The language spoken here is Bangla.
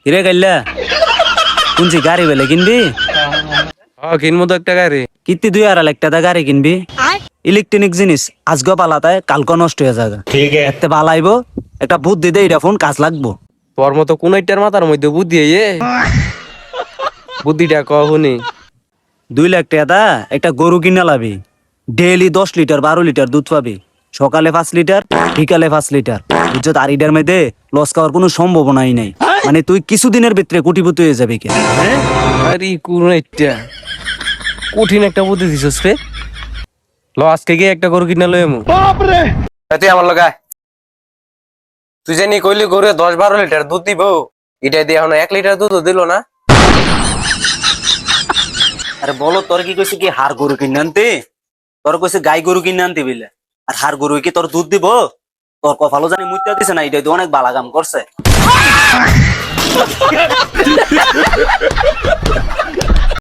হিরে গাইলা শুনছি গাড়ি বেলে কিনবি? কিনবো তো একটা গাড়ি। কিত্তি 2.5 লাখ টাকা গাড়ি কিনবি? ইলেকট্রনিক জিনিস আজকে পালাতায় কালকে নষ্ট হয়ে যাবে। এতে পালাইবো একটা বুদ্ধি দে, এটা ফোন কাজ লাগবো। তোর মতো কোন একটার মাথার মধ্যে বুদ্ধি বুদ্ধিটা কখনই 2 লাখ টাকা একটা গরু কিনা লাবি। ডেইলি 10 লিটার 12 লিটার দুধ পাবি। সকালে 5 লিটার, বিকালে 5 লিটার। বুঝছো, আর ইটার মধ্যে লস খাওয়ার কোনো সম্ভাবনাই নাই। মানে তুই কিছুদিনের ভিতরে কোটিপতি হয়ে যাবি কে। আরে কোন একটা কঠিন একটা বুদ্ধি দিছস রে। ল আজকে গিয়ে একটা গরু কিনা লই আমু। তুই আমার লগায় তুই জানি কইলি গরু 10-12 লিটার দুধ দিব, এটা দিয়ে এখন 1 লিটার দুধ দিল না। আরে বলো, তোর কি কইছে কি হার গরু কিনে আনতে? তোর কইছে গাই গরু কিনে আনতে বিলে। আর হার গরু কি তোর দুধ দিব? তোর কপালও জানি মুইতা দিছে না, এটা তো অনেক বালা কাম করছে।